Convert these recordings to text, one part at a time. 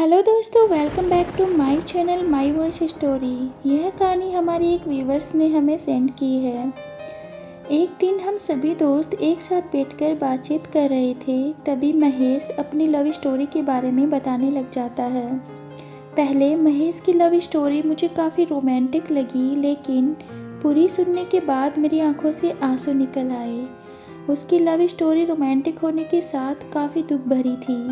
Hello दोस्तों, welcome back to my channel my voice story. यह कहानी हमारे एक व्यूवर्स ने हमें सेंड की है। एक दिन हम सभी दोस्त एक साथ बैठकर बातचीत कर रहे थे, तभी महेश अपनी लव स्टोरी के बारे में बताने लग जाता है। पहले महेश की लव स्टोरी मुझे काफ़ी रोमांटिक लगी, लेकिन पूरी सुनने के बाद मेरी आंखों से आंसू निकल आए। उसकी लव स्टोरी रोमांटिक होने के साथ काफ़ी दुख भरी थी।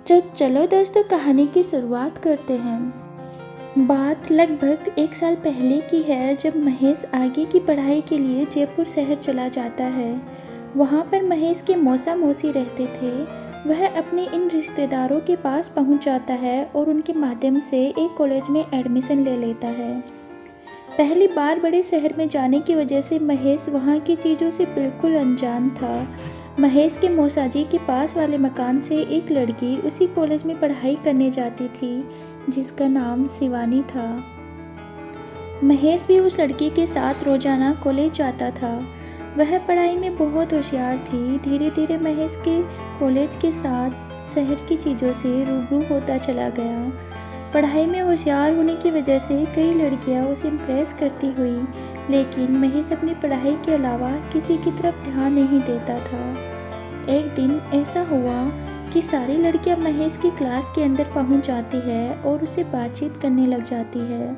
चलो दोस्तों, कहानी की शुरुआत करते हैं। बात लगभग 1 साल पहले की है, जब महेश आगे की पढ़ाई के लिए जयपुर शहर चला जाता है। वहाँ पर महेश के मौसा मौसी रहते थे। वह अपने इन रिश्तेदारों के पास पहुँच जाता है और उनके माध्यम से एक कॉलेज में एडमिशन ले लेता है। पहली बार बड़े शहर में जाने की वजह से महेश वहाँ की चीज़ों से बिल्कुल अनजान था। महेश के मौसाजी के पास वाले मकान से एक लड़की उसी कॉलेज में पढ़ाई करने जाती थी, जिसका नाम शिवानी था। महेश भी उस लड़की के साथ रोजाना कॉलेज जाता था। वह पढ़ाई में बहुत होशियार थी। धीरे धीरे महेश के कॉलेज के साथ शहर की चीज़ों से रूबरू होता चला गया। पढ़ाई में होशियार होने की वजह से कई लड़कियां उसे इम्प्रेस करती हुई, लेकिन महेश अपनी पढ़ाई के अलावा किसी की तरफ ध्यान नहीं देता था। एक दिन ऐसा हुआ कि सारी लड़कियां महेश की क्लास के अंदर पहुंच जाती है और उसे बातचीत करने लग जाती है।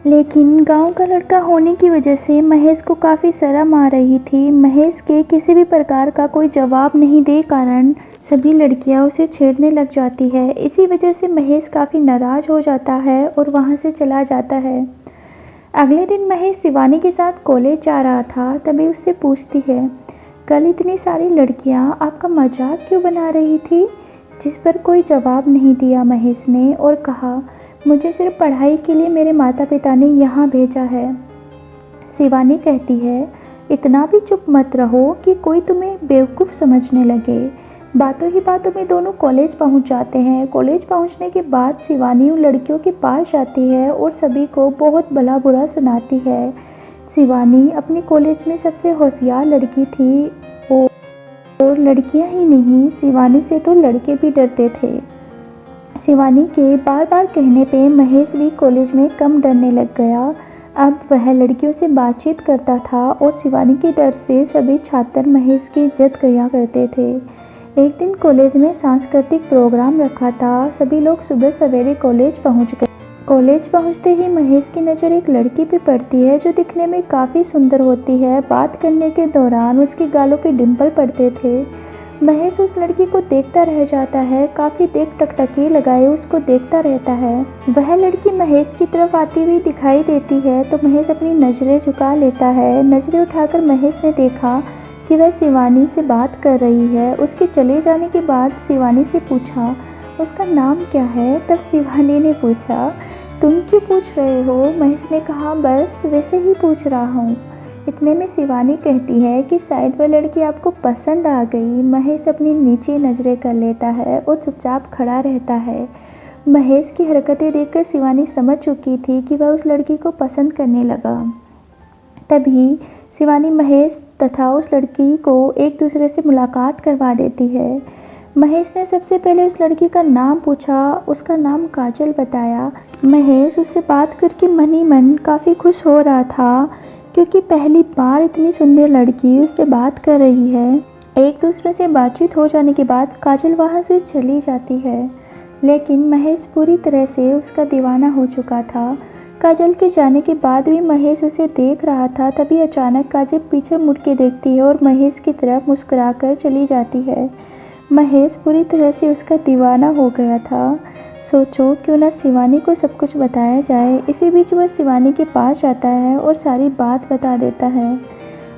लेकिन गांव का लड़का होने की वजह से महेश को काफ़ी शर्म आ रही थी। महेश के किसी भी प्रकार का कोई जवाब नहीं दे कारण सभी लड़कियां उसे छेड़ने लग जाती है। इसी वजह से महेश काफ़ी नाराज़ हो जाता है और वहां से चला जाता है। अगले दिन महेश शिवानी के साथ कॉलेज जा रहा था, तभी उससे पूछती है, कल इतनी सारी लड़कियां आपका मजाक क्यों बना रही थी? जिस पर कोई जवाब नहीं दिया महेश ने और कहा, मुझे सिर्फ पढ़ाई के लिए मेरे माता पिता ने यहाँ भेजा है। शिवानी कहती है, इतना भी चुप मत रहो कि कोई तुम्हें बेवकूफ़ समझने लगे। बातों ही बातों में दोनों कॉलेज पहुंच जाते हैं। कॉलेज पहुंचने के बाद शिवानी उन लड़कियों के पास जाती है और सभी को बहुत भला बुरा सुनाती है। शिवानी अपनी कॉलेज में सबसे होशियार लड़की थी और लड़कियां ही नहीं, शिवानी से तो लड़के भी डरते थे। शिवानी के बार बार कहने पे महेश भी कॉलेज में कम डरने लग गया। अब वह लड़कियों से बातचीत करता था और शिवानी के डर से सभी छात्र महेश की इज्जत किया करते थे। एक दिन कॉलेज में सांस्कृतिक प्रोग्राम रखा था। सभी लोग सुबह सवेरे कॉलेज पहुंच गए। कॉलेज पहुंचते ही महेश की नज़र एक लड़की पे पड़ती है, जो दिखने में काफ़ी सुंदर होती है। बात करने के दौरान उसके गालों पे डिंपल पड़ते थे। महेश उस लड़की को देखता रह जाता है। काफ़ी देर टकटकी लगाए उसको देखता रहता है। वह लड़की महेश की तरफ आती हुई दिखाई देती है तो महेश अपनी नज़रें झुका लेता है। नज़रें उठाकर महेश ने देखा कि वह शिवानी से बात कर रही है। उसके चले जाने के बाद शिवानी से पूछा, उसका नाम क्या है? तब शिवानी ने पूछा, तुम क्यों पूछ रहे हो? महेश ने कहा, बस वैसे ही पूछ रहा हूँ। इतने में शिवानी कहती है कि शायद वह लड़की आपको पसंद आ गई। महेश अपनी नीचे नज़रें कर लेता है और चुपचाप खड़ा रहता है। महेश की हरकतें देखकर शिवानी समझ चुकी थी कि वह उस लड़की को पसंद करने लगा। तभी शिवानी महेश तथा उस लड़की को एक दूसरे से मुलाकात करवा देती है। महेश ने सबसे पहले उस लड़की का नाम पूछा। उसका नाम काजल बताया। महेश उससे बात करके मन ही मन काफ़ी खुश हो रहा था, क्योंकि पहली बार इतनी सुंदर लड़की उससे बात कर रही है। एक दूसरे से बातचीत हो जाने के बाद काजल वहाँ से चली जाती है, लेकिन महेश पूरी तरह से उसका दीवाना हो चुका था। काजल के जाने के बाद भी महेश उसे देख रहा था। तभी अचानक काजल पीछे मुड़ के देखती है और महेश की तरफ मुस्कुराकर चली जाती है। महेश पूरी तरह से उसका दीवाना हो गया था। सोचो क्यों ना शिवानी को सब कुछ बताया जाए। इसी बीच वह शिवानी के पास जाता है और सारी बात बता देता है।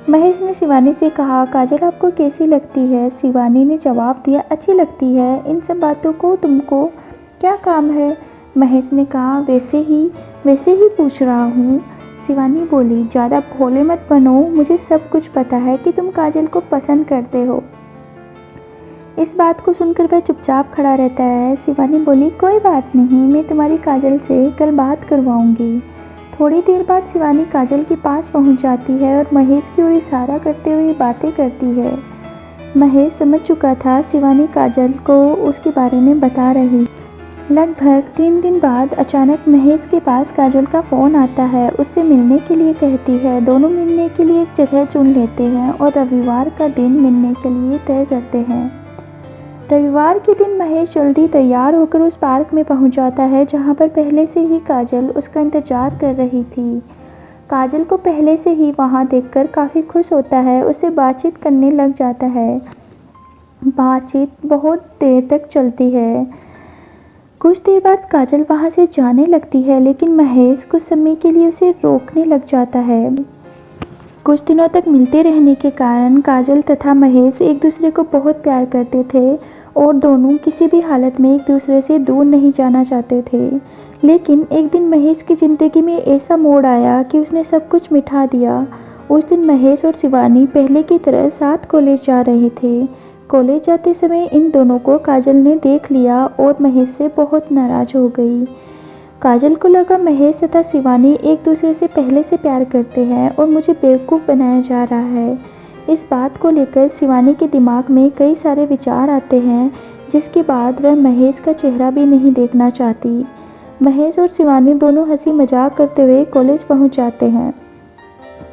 महेश ने शिवानी से कहा, काजल आपको कैसी लगती है? शिवानी ने जवाब दिया, अच्छी लगती है। इन सब बातों को तुमको क्या काम है? महेश ने कहा, वैसे ही पूछ रहा हूँ। शिवानी बोली, ज़्यादा भोले मत बनो, मुझे सब कुछ पता है कि तुम काजल को पसंद करते हो। इस बात को सुनकर वह चुपचाप खड़ा रहता है। शिवानी बोली, कोई बात नहीं, मैं तुम्हारी काजल से कल बात करवाऊंगी। थोड़ी देर बाद शिवानी काजल के पास पहुंच जाती है और महेश की ओर इशारा करते हुए बातें करती है। महेश समझ चुका था शिवानी काजल को उसके बारे में बता रही। लगभग 3 दिन बाद अचानक महेश के पास काजल का फ़ोन आता है। उससे मिलने के लिए कहती है। दोनों मिलने के लिए एक जगह चुन लेते हैं और रविवार का दिन मिलने के लिए तय करते हैं। रविवार के दिन महेश जल्दी तैयार होकर उस पार्क में पहुंच जाता है जहां पर पहले से ही काजल उसका इंतज़ार कर रही थी। काजल को पहले से ही वहां देखकर काफ़ी खुश होता है। उससे बातचीत करने लग जाता है। बातचीत बहुत देर तक चलती है। कुछ देर बाद काजल वहां से जाने लगती है, लेकिन महेश कुछ समय के लिए उसे रोकने लग जाता है। कुछ दिनों तक मिलते रहने के कारण काजल तथा महेश एक दूसरे को बहुत प्यार करते थे और दोनों किसी भी हालत में एक दूसरे से दूर नहीं जाना चाहते थे। लेकिन एक दिन महेश की ज़िंदगी में ऐसा मोड़ आया कि उसने सब कुछ मिटा दिया। उस दिन महेश और शिवानी पहले की तरह साथ कॉलेज जा रहे थे। कॉलेज जाते समय इन दोनों को काजल ने देख लिया और महेश से बहुत नाराज़ हो गई। काजल को लगा महेश तथा शिवानी एक दूसरे से पहले से प्यार करते हैं और मुझे बेवकूफ़ बनाया जा रहा है। इस बात को लेकर शिवानी के दिमाग में कई सारे विचार आते हैं, जिसके बाद वह महेश का चेहरा भी नहीं देखना चाहती। महेश और शिवानी दोनों हंसी मजाक करते हुए कॉलेज पहुंच जाते हैं।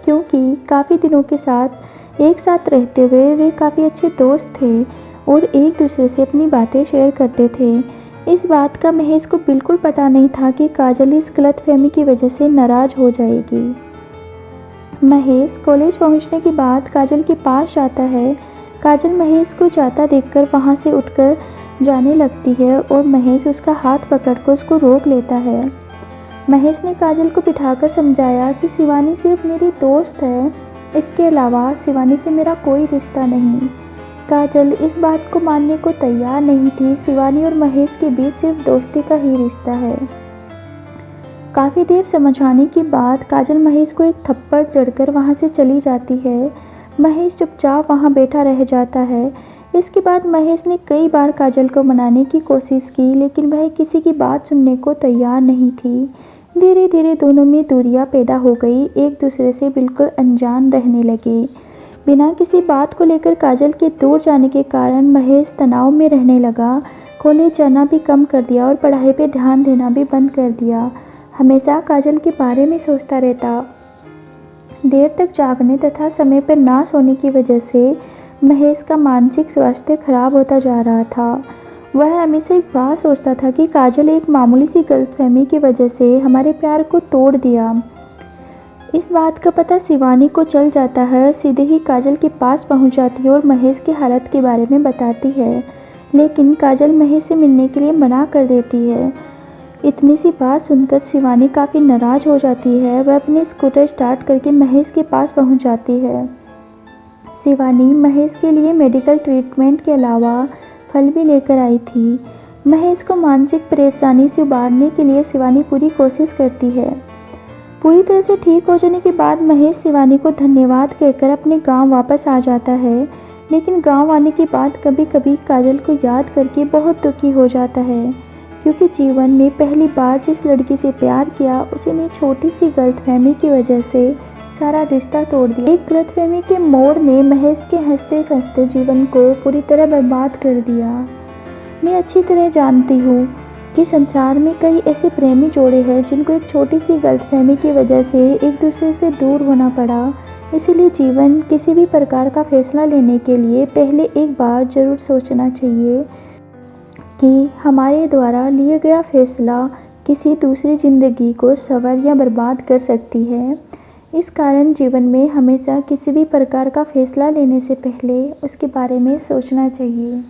क्योंकि काफ़ी दिनों के साथ एक साथ रहते हुए वे काफ़ी अच्छे दोस्त थे और एक दूसरे से अपनी बातें शेयर करते थे। इस बात का महेश को बिल्कुल पता नहीं था कि काजल इस गलतफहमी की वजह से नाराज़ हो जाएगी। महेश कॉलेज पहुंचने के बाद काजल के पास जाता है। काजल महेश को जाता देखकर वहां से उठकर जाने लगती है और महेश उसका हाथ पकड़कर उसको रोक लेता है। महेश ने काजल को बिठाकर समझाया कि शिवानी सिर्फ मेरी दोस्त है, इसके अलावा शिवानी से मेरा कोई रिश्ता नहीं। काजल इस बात को मानने को तैयार नहीं थी। शिवानी और महेश के बीच सिर्फ दोस्ती का ही रिश्ता है। काफ़ी देर समझाने के बाद काजल महेश को एक थप्पड़ जड़कर वहां से चली जाती है। महेश चुपचाप वहां बैठा रह जाता है। इसके बाद महेश ने कई बार काजल को मनाने की कोशिश की, लेकिन वह किसी की बात सुनने को तैयार नहीं थी। धीरे धीरे दोनों में दूरियां पैदा हो गई, एक दूसरे से बिल्कुल अनजान रहने लगे। बिना किसी बात को लेकर काजल के दूर जाने के कारण महेश तनाव में रहने लगा। कॉलेज जाना भी कम कर दिया और पढ़ाई पे ध्यान देना भी बंद कर दिया। हमेशा काजल के बारे में सोचता रहता। देर तक जागने तथा समय पर ना सोने की वजह से महेश का मानसिक स्वास्थ्य खराब होता जा रहा था। वह हमेशा एक बात सोचता था कि काजल एक मामूली सी गलतफहमी की वजह से हमारे प्यार को तोड़ दिया। इस बात का पता शिवानी को चल जाता है। सीधे ही काजल के पास पहुंच जाती है और महेश की हालत के बारे में बताती है, लेकिन काजल महेश से मिलने के लिए मना कर देती है। इतनी सी बात सुनकर शिवानी काफ़ी नाराज़ हो जाती है। वह अपनी स्कूटर स्टार्ट करके महेश के पास पहुंच जाती है। शिवानी महेश के लिए मेडिकल ट्रीटमेंट के अलावा फल भी लेकर आई थी। महेश को मानसिक परेशानी से उबारने के लिए शिवानी पूरी कोशिश करती है। पूरी तरह से ठीक हो जाने के बाद महेश शिवानी को धन्यवाद कहकर अपने गांव वापस आ जाता है, लेकिन गांव आने के बाद कभी कभी काजल को याद करके बहुत दुखी हो जाता है, क्योंकि जीवन में पहली बार जिस लड़की से प्यार किया उसने छोटी सी गलतफहमी की वजह से सारा रिश्ता तोड़ दिया। एक गलतफहमी के मोड़ ने महेश के हंसते हंसते जीवन को पूरी तरह बर्बाद कर दिया। मैं अच्छी तरह जानती हूँ कि संसार में कई ऐसे प्रेमी जोड़े हैं जिनको एक छोटी सी गलतफहमी की वजह से एक दूसरे से दूर होना पड़ा। इसीलिए जीवन किसी भी प्रकार का फैसला लेने के लिए पहले एक बार ज़रूर सोचना चाहिए कि हमारे द्वारा लिया गया फैसला किसी दूसरी ज़िंदगी को संवर या बर्बाद कर सकती है। इस कारण जीवन में हमेशा किसी भी प्रकार का फैसला लेने से पहले उसके बारे में सोचना चाहिए।